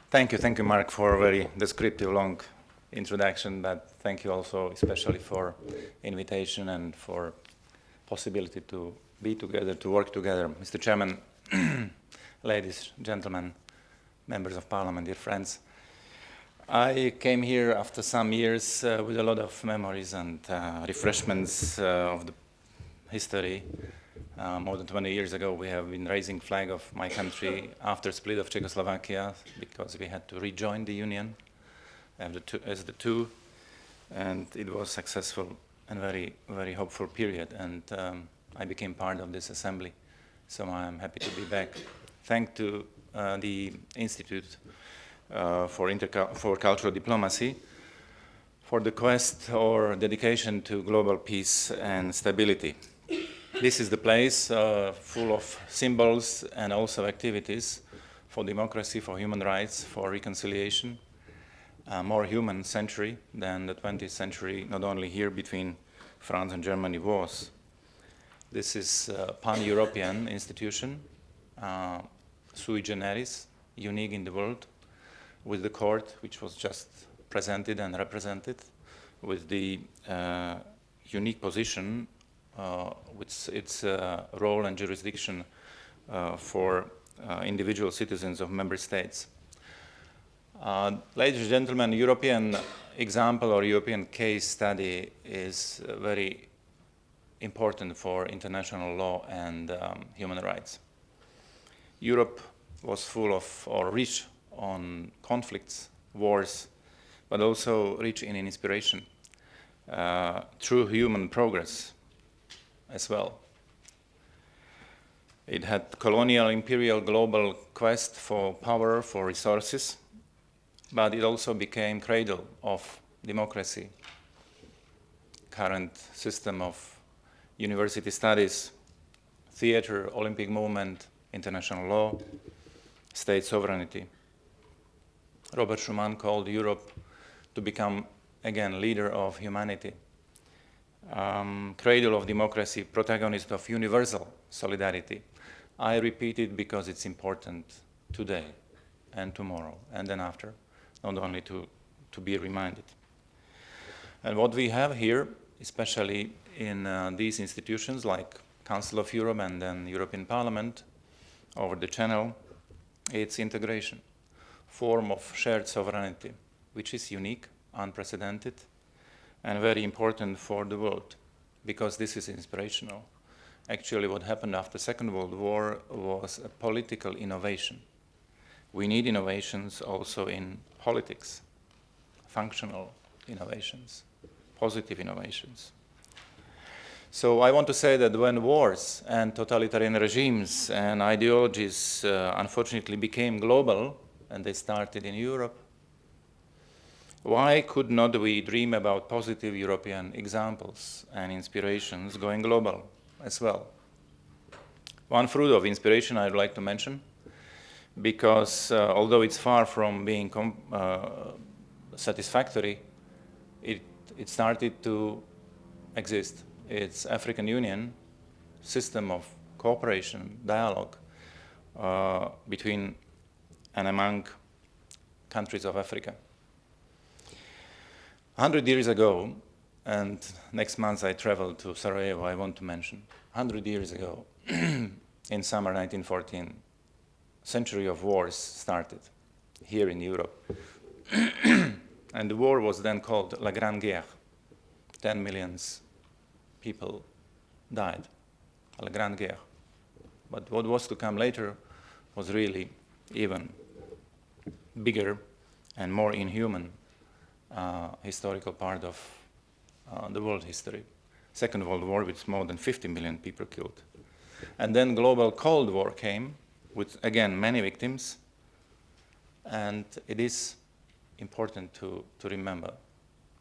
Thank you, Mark, for a very descriptive, long introduction. But thank you also, especially for invitation and for possibility to be together, to work together. Mr. Chairman, ladies, gentlemen, members of Parliament, dear friends. I came here after some years with a lot of memories and refreshments of the history. More than 20 years ago, we have been raising flag of my country after split of Czechoslovakia because we had to rejoin the Union as the two, and it was successful and very hopeful period. And I became part of this assembly, so I'm happy to be back. Thanks to the Institute for Cultural Diplomacy for the quest or dedication to global peace and stability. This is the place full of symbols and also activities for democracy, for human rights, for reconciliation. A more human century than the 20th century, not only here between France and Germany was. This is a pan-European institution, sui generis, unique in the world, with the court, which was just presented and represented, with the unique position with its role and jurisdiction for individual citizens of member states. Ladies and gentlemen, European example or European case study is very important for international law and human rights. Europe was full of, or rich on conflicts, wars, but also rich in inspiration, true human progress as well. It had colonial, imperial, global quest for power, for resources, but it also became cradle of democracy, current system of university studies, theater, Olympic movement, international law, state sovereignty. Robert Schuman called Europe to become, again, leader of humanity. Cradle of democracy, protagonist of universal solidarity. I repeat it because it's important today and tomorrow and then after, not only to be reminded. And what we have here, especially in these institutions like Council of Europe and then European Parliament over the channel, it's integration, form of shared sovereignty, which is unique, unprecedented, and very important for the world, because this is inspirational. Actually, what happened after the Second World War was a political innovation. We need innovations also in politics, functional innovations, positive innovations. So I want to say that when wars and totalitarian regimes and ideologies unfortunately became global, and they started in Europe, why could not we dream about positive European examples and inspirations going global as well? One fruit of inspiration I'd like to mention, because although it's far from being satisfactory, it started to exist. It's African Union system of cooperation, dialogue between and among countries of Africa. 100 years ago, and next month I travel to Sarajevo, I want to mention, 100 years ago, in summer 1914, century of wars started here in Europe. And the war was then called La Grande Guerre. 10 million people died, La Grande Guerre. But what was to come later was really even bigger and more inhuman historical part of the world history. Second World War with more than 50 million people killed. And then global Cold War came with, again, many victims. And it is important to remember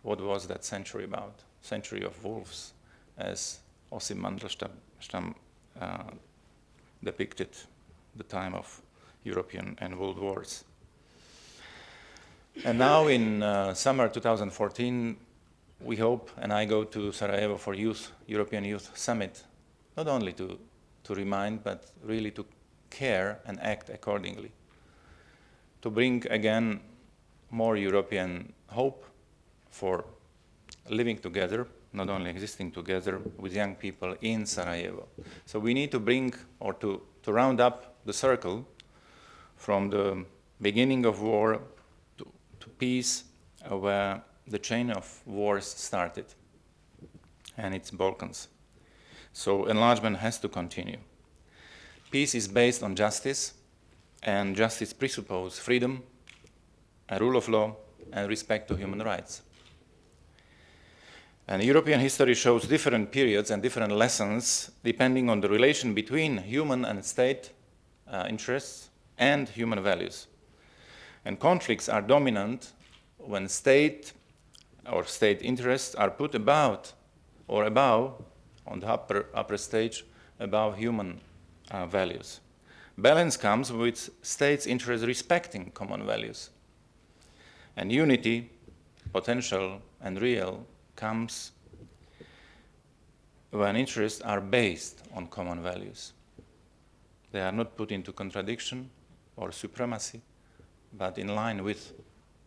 what was that century about. Century of wolves, as Osim Mandelstam depicted the time of European and world wars. And now in summer 2014, we hope, and I go to Sarajevo for European Youth Summit, not only to remind, but really to care and act accordingly. to bring again more European hope for living together, not only existing together with young people in Sarajevo. So we need to bring, or to round up the circle from the beginning of war to peace, where the chain of wars started, and it's Balkans. So enlargement has to continue. Peace is based on justice, and justice presupposes freedom, a rule of law, and respect to human rights. And European history shows different periods and different lessons depending on the relation between human and state interests and human values. And conflicts are dominant when state or state interests are put above on the upper stage above human values. Balance comes with states' interests respecting common values. And unity, potential and real, comes when interests are based on common values. They are not put into contradiction or supremacy, but in line with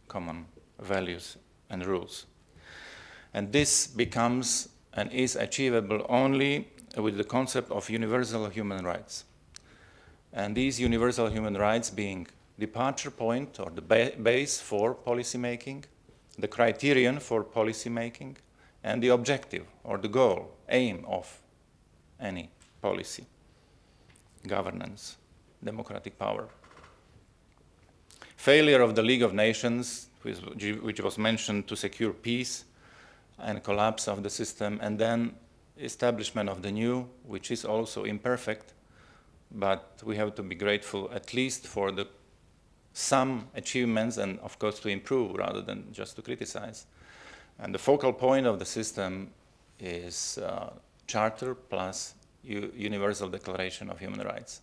common values and rules. And this becomes and is achievable only with the concept of universal human rights. And these universal human rights being departure point or the base for policy making, the criterion for policy making, and the objective or the goal, aim of any policy, governance, democratic power. Failure of the League of Nations, which was mentioned to secure peace, and collapse of the system, and then establishment of the new, which is also imperfect, but we have to be grateful at least for the some achievements, and of course to improve rather than just to criticize. And the focal point of the system is Charter plus Universal Declaration of Human Rights.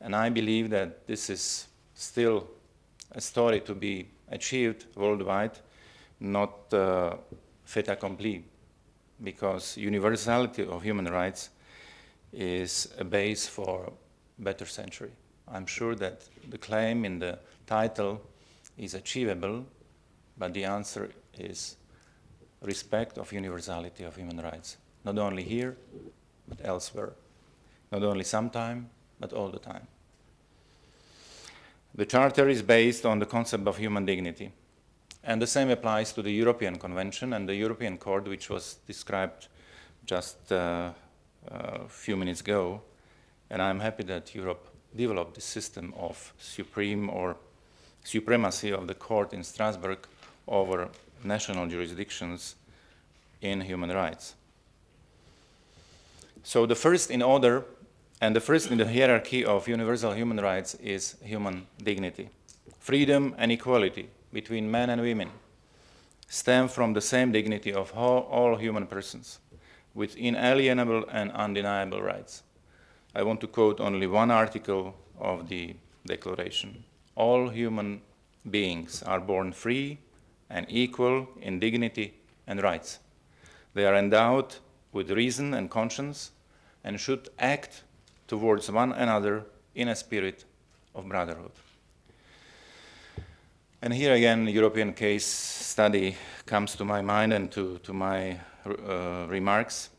And I believe that this is still a story to be achieved worldwide, not fait accompli, because universality of human rights is a base for a better century. I'm sure that the claim in the title is achievable, but the answer is respect of universality of human rights, not only here, but elsewhere, not only sometime, but all the time. The Charter is based on the concept of human dignity, and the same applies to the European Convention and the European Court, which was described just a few minutes ago, and I'm happy that Europe developed this system of supremacy of the court in Strasbourg over national jurisdictions in human rights. So the first in order and the first in the hierarchy of universal human rights is human dignity. Freedom and equality between men and women stem from the same dignity of all human persons with inalienable and undeniable rights. I want to quote only one article of the Declaration. All human beings are born free and equal in dignity and rights. They are endowed with reason and conscience and should act towards one another in a spirit of brotherhood. And here again, the European case study comes to my mind and to my remarks,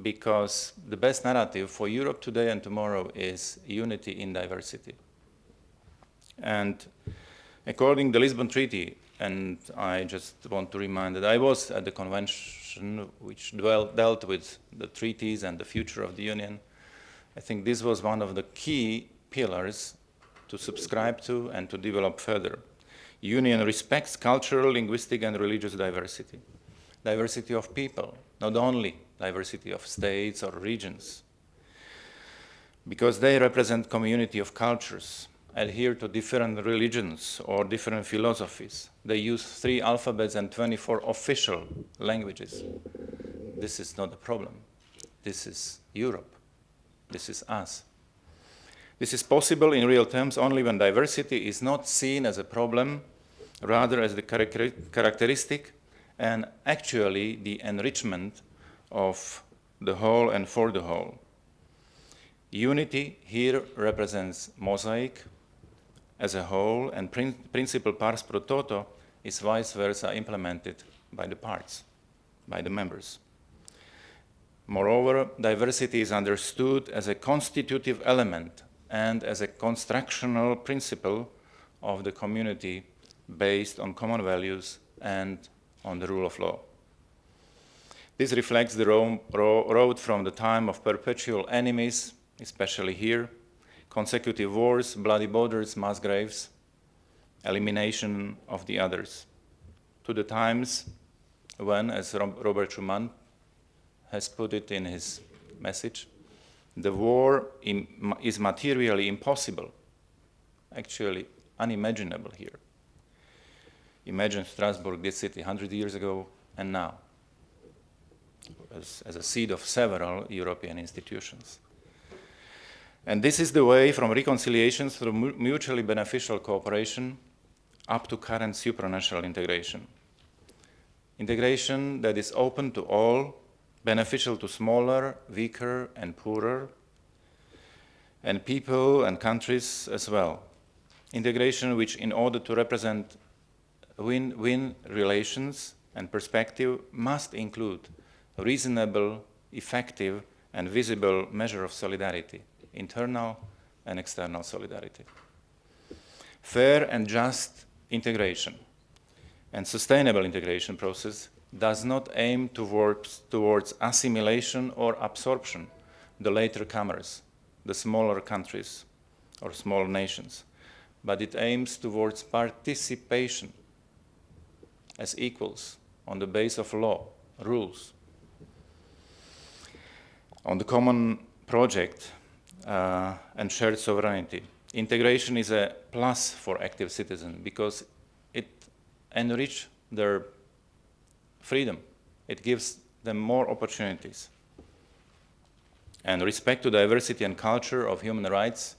because the best narrative for Europe today and tomorrow is unity in diversity. And according to the Lisbon Treaty, and I just want to remind that I was at the convention which dealt with the treaties and the future of the Union, I think this was one of the key pillars to subscribe to and to develop further. Union respects cultural, linguistic, and religious diversity. Diversity of people, not only diversity of states or regions, because they represent community of cultures, adhere to different religions or different philosophies. They use 3 alphabets and 24 official languages. This is not a problem. This is Europe. This is us. This is possible in real terms only when diversity is not seen as a problem, rather as the characteristic and actually the enrichment of the whole and for the whole. Unity here represents mosaic, as a whole, and principle pars pro toto is vice versa implemented by the parts, by the members. Moreover, diversity is understood as a constitutive element and as a constructional principle of the community based on common values and on the rule of law. This reflects the road from the time of perpetual enemies, especially here, consecutive wars, bloody borders, mass graves, elimination of the others, to the times when, as Robert Schuman has put it in his message, the war is materially impossible, actually unimaginable here. Imagine Strasbourg, this city, 100 years ago and now, as a seat of several European institutions. And this is the way from reconciliation through mutually beneficial cooperation up to current supranational integration. Integration that is open to all, beneficial to smaller, weaker, and poorer, and people and countries as well. Integration which, in order to represent win-win relations and perspective, must include a reasonable, effective, and visible measure of solidarity, internal and external solidarity. Fair and just integration and sustainable integration process does not aim towards assimilation or absorption, the later comers, the smaller countries or small nations, but it aims towards participation as equals on the basis of law, rules, on the common project and shared sovereignty. Integration is a plus for active citizens because it enriches their freedom. It gives them more opportunities. And respect to diversity and culture of human rights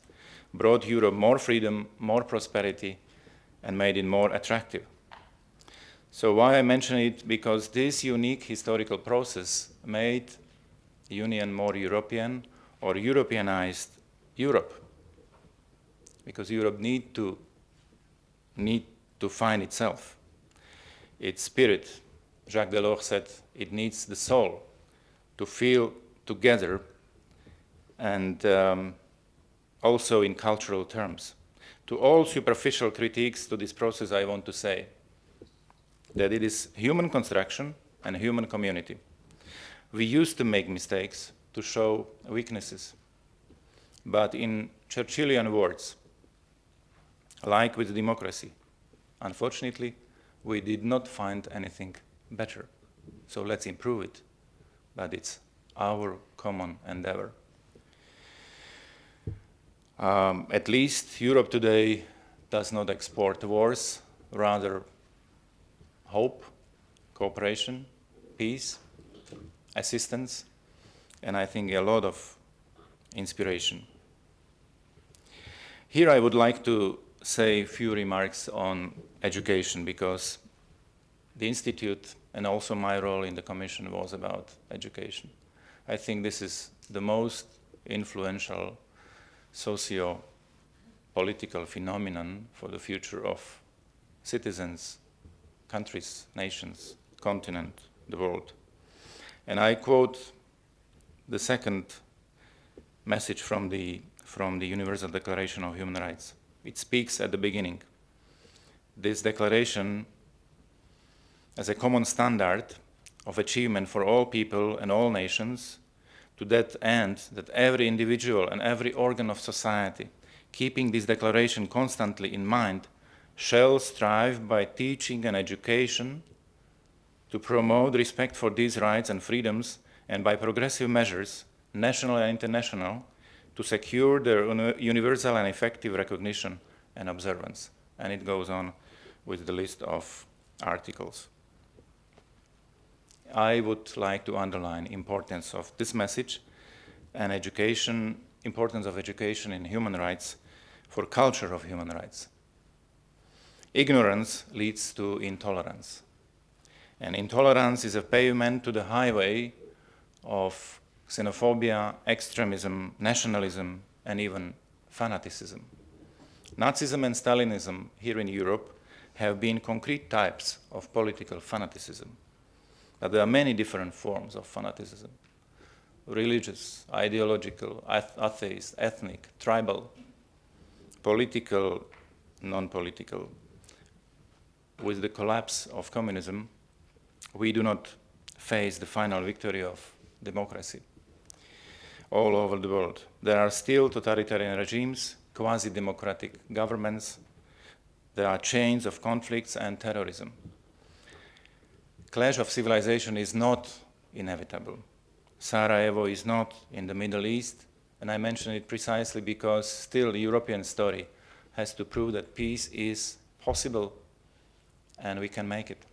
brought Europe more freedom, more prosperity, and made it more attractive. So why I mention it? Because this unique historical process made the Union more European or Europeanized Europe. Because Europe need to find itself, its spirit. Jacques Delors said it needs the soul to feel together, and also in cultural terms. To all superficial critiques to this process, I want to say that it is human construction and human community. We used to make mistakes to show weaknesses, but in Churchillian words, like with democracy, unfortunately, we did not find anything better. So let's improve it, but it's our common endeavor. At least Europe today does not export wars, rather hope, cooperation, peace, assistance, and I think a lot of inspiration. Here I would like to say a few remarks on education, because the Institute and also my role in the Commission was about education. I think this is the most influential socio-political phenomenon for the future of citizens, countries, nations, continent, the world. And I quote the second message from the Universal Declaration of Human Rights. It speaks at the beginning. This declaration as a common standard of achievement for all people and all nations, to that end that every individual and every organ of society, keeping this declaration constantly in mind, shall strive by teaching and education to promote respect for these rights and freedoms, and by progressive measures, national and international, to secure their universal and effective recognition and observance. And it goes on with the list of articles. I would like to underline the importance of this message and education, importance of education in human rights for culture of human rights. Ignorance leads to intolerance. And intolerance is a pavement to the highway of xenophobia, extremism, nationalism, and even fanaticism. Nazism and Stalinism here in Europe have been concrete types of political fanaticism. But there are many different forms of fanaticism: religious, ideological, atheist, ethnic, tribal, political, non-political. With the collapse of communism, we do not face the final victory of democracy all over the world. There are still totalitarian regimes, quasi-democratic governments. There are chains of conflicts and terrorism. Clash of civilization is not inevitable. Sarajevo is not in the Middle East, and I mention it precisely because still the European story has to prove that peace is possible and we can make it.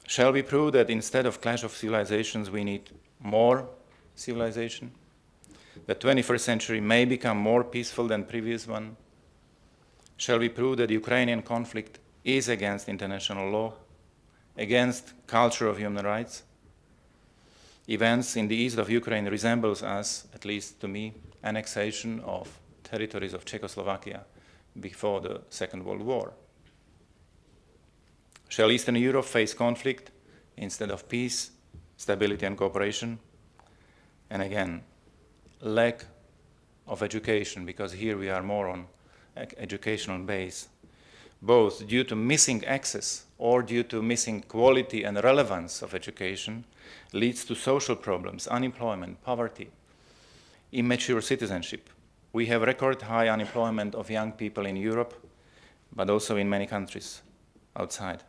Shall we prove that instead of clash of civilizations we need more civilization? The 21st century may become more peaceful than previous one? Shall we prove that the Ukrainian conflict is against international law, against culture of human rights? Events in the east of Ukraine resembles us, at least to me, annexation of territories of Czechoslovakia before the Second World War. Shall Eastern Europe face conflict instead of peace, stability and cooperation? And again, lack of education, because here we are more on educational base, both due to missing access or due to missing quality and relevance of education, leads to social problems, unemployment, poverty, immature citizenship. We have record high unemployment of young people in Europe, but also in many countries outside.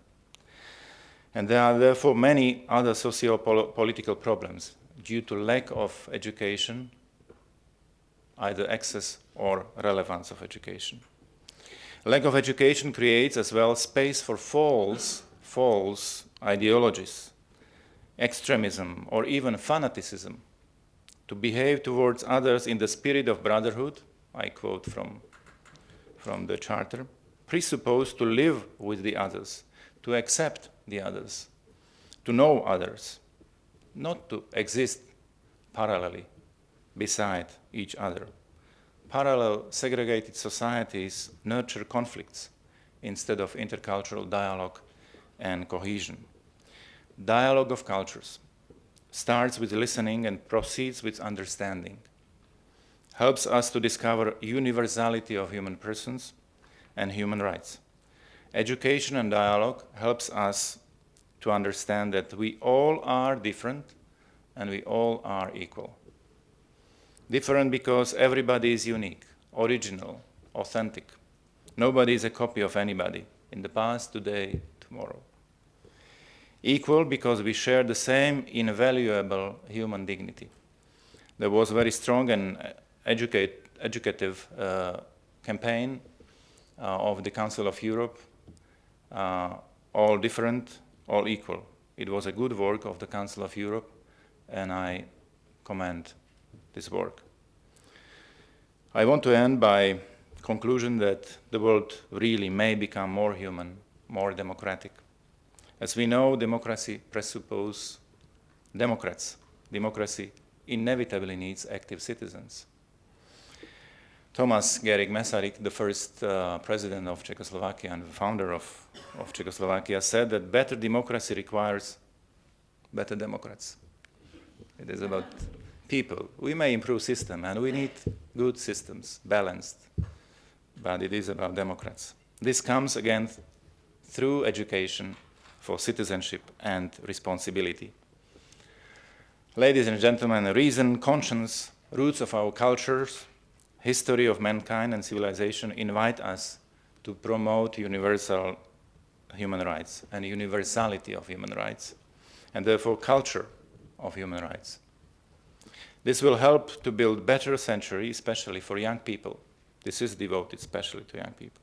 And there are therefore many other socio-political problems due to lack of education, either access or relevance of education. Lack of education creates as well space for false ideologies, extremism, or even fanaticism, to behave towards others in the spirit of brotherhood, I quote from the Charter, presupposed to live with the others, to accept the others, to know others, not to exist parallelly beside each other. Parallel segregated societies nurture conflicts instead of intercultural dialogue and cohesion. Dialogue of cultures starts with listening and proceeds with understanding, helps us to discover universality of human persons and human rights. Education and dialogue helps us to understand that we all are different and we all are equal. Different because everybody is unique, original, authentic. Nobody is a copy of anybody in the past, today, tomorrow. Equal because we share the same invaluable human dignity. There was a very strong and educative campaign of the Council of Europe, all different, all equal. It was a good work of the Council of Europe, and I commend this work. I want to end by conclusion that the world really may become more human, more democratic. As we know, democracy presupposes democrats. Democracy inevitably needs active citizens. Thomas Garrigue Masaryk, the first president of Czechoslovakia and the founder of Czechoslovakia, said that better democracy requires better democrats. It is about people. We may improve system, and we need good systems, balanced, but it is about democrats. This comes again through education for citizenship and responsibility. Ladies and gentlemen, reason, conscience, roots of our cultures, history of mankind and civilization invite us to promote universal human rights and universality of human rights, and therefore culture of human rights. This will help to build better century, especially for young people. This is devoted especially to young people.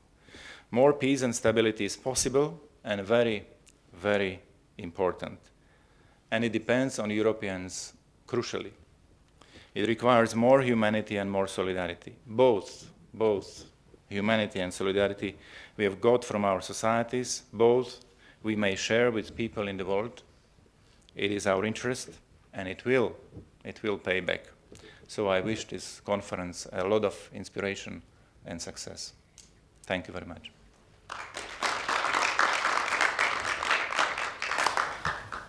More peace and stability is possible and very, very important. And it depends on Europeans crucially. It requires more humanity and more solidarity. Both humanity and solidarity we have got from our societies. Both we may share with people in the world. It is our interest, and it will pay back. So I wish this conference a lot of inspiration and success. Thank you very much.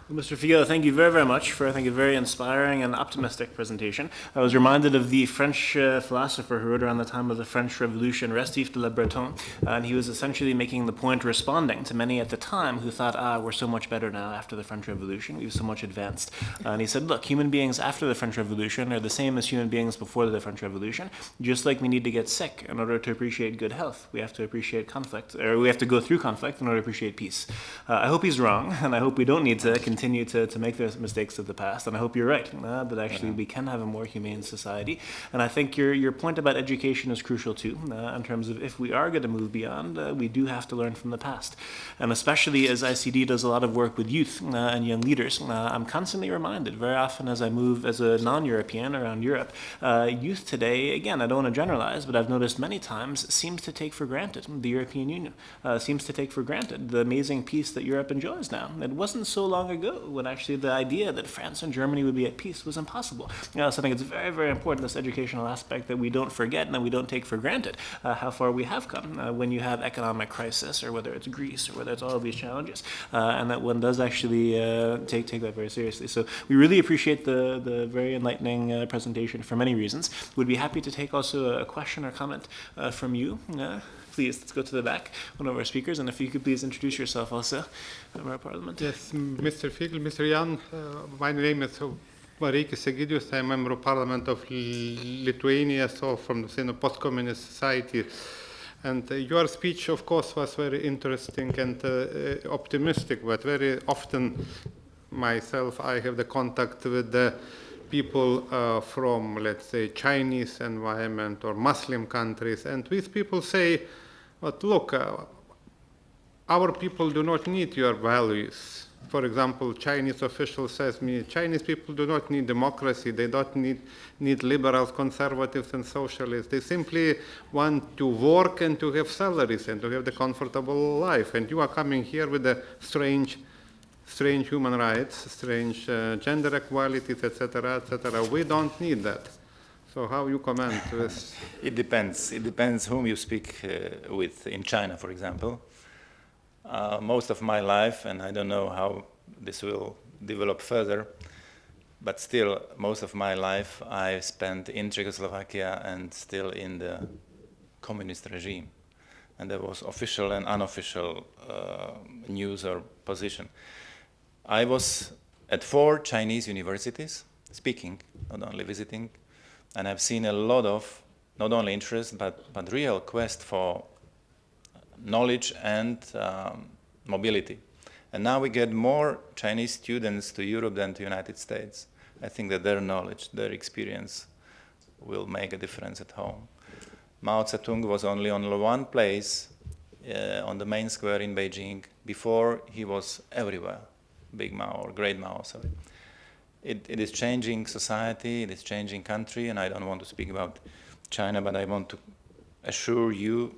Well, Mr. Figel, thank you very, very much for, I think, a very inspiring and optimistic presentation. I was reminded of the French philosopher who wrote around the time of the French Revolution, Restif de la Breton, and he was essentially making the point, responding to many at the time who thought, we're so much better now after the French Revolution, we've so much advanced. And he said, look, human beings after the French Revolution are the same as human beings before the French Revolution. Just like we need to get sick in order to appreciate good health, we have to appreciate conflict, or we have to go through conflict in order to appreciate peace. I hope he's wrong, and I hope we don't need to continue to make those mistakes of the past, and I hope you're right, that actually we can have a more humane society. And I think your point about education is crucial too, in terms of if we are going to move beyond, we do have to learn from the past. And especially as ICD does a lot of work with youth and young leaders, I'm constantly reminded, very often as I move as a non-European around Europe, youth today, again, I don't want to generalize, but I've noticed many times, seems to take for granted the European Union, seems to take for granted the amazing peace that Europe enjoys now. It wasn't so long ago when actually the idea that France and Germany would be at peace was impossible. So I think it's very, very important, this educational aspect, that we don't forget and that we don't take for granted how far we have come when you have economic crisis, or whether it's Greece, or whether it's all of these challenges, and that one does actually take that very seriously. So we really appreciate the very enlightening presentation for many reasons. We'd be happy to take also a question or comment from you. Please, let's go to the back, one of our speakers, and if you could please introduce yourself also, Member of Parliament. Yes, Mr. Figel, Mr. Ján, my name is Mareikis Egidijus. I'm Member of Parliament of Lithuania, so from the post-communist society. And your speech, of course, was very interesting and optimistic, but very often myself, I have the contact with the people from, let's say, Chinese environment or Muslim countries, and these people say, but look, our people do not need your values. For example, Chinese official says me, Chinese people do not need democracy, they don't need liberals, conservatives, and socialists. They simply want to work and to have salaries and to have the comfortable life. And you are coming here with a strange human rights, strange gender equalities, etc., etc. We don't need that. So how you comment with? It depends. It depends whom you speak with. In China, for example, most of my life, and I don't know how this will develop further, but still, most of my life I spent in Czechoslovakia and still in the communist regime. And there was official and unofficial news or position. I was at 4 Chinese universities, speaking, not only visiting, and I've seen a lot of, not only interest, but real quest for knowledge and mobility. And now we get more Chinese students to Europe than to the United States. I think that their knowledge, their experience will make a difference at home. Mao Zedong was only on one place on the main square in Beijing. Before, he was everywhere. Big Mao, or Great Mao, sorry. It is changing society, it is changing country, and I don't want to speak about China, but I want to assure you,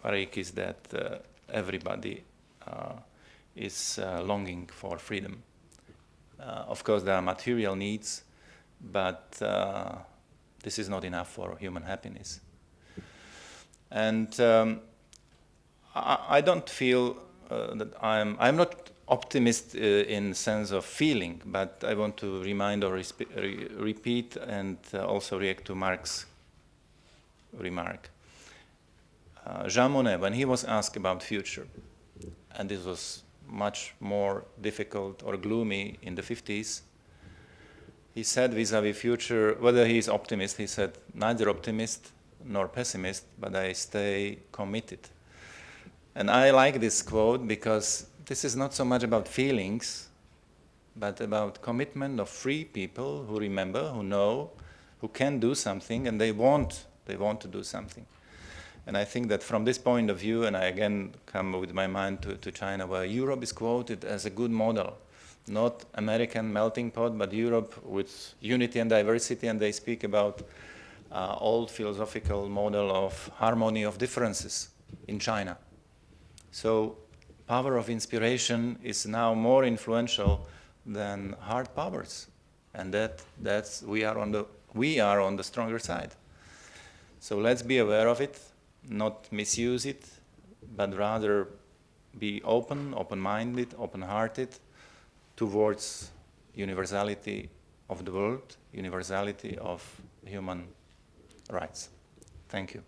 Mareikis, that everybody is longing for freedom. Of course, there are material needs, but this is not enough for human happiness. And I don't feel that I'm not optimist in sense of feeling, but I want to remind or repeat and also react to Mark's remark. Jean Monnet, when he was asked about future, and this was much more difficult or gloomy in the 50s, he said vis-a-vis future, whether he is optimist, he said, neither optimist nor pessimist, but I stay committed. And I like this quote because this is not so much about feelings, but about commitment of free people who remember, who know, who can do something, and they want to do something. And I think that from this point of view, and I again come with my mind to China, where Europe is quoted as a good model, not American melting pot, but Europe with unity and diversity, and they speak about old philosophical model of harmony of differences in China. So power of inspiration is now more influential than hard powers, and that's we are on the stronger side. So let's be aware of it, not misuse it, but rather be open, open-minded, open-hearted towards universality of the world, universality of human rights. Thank you.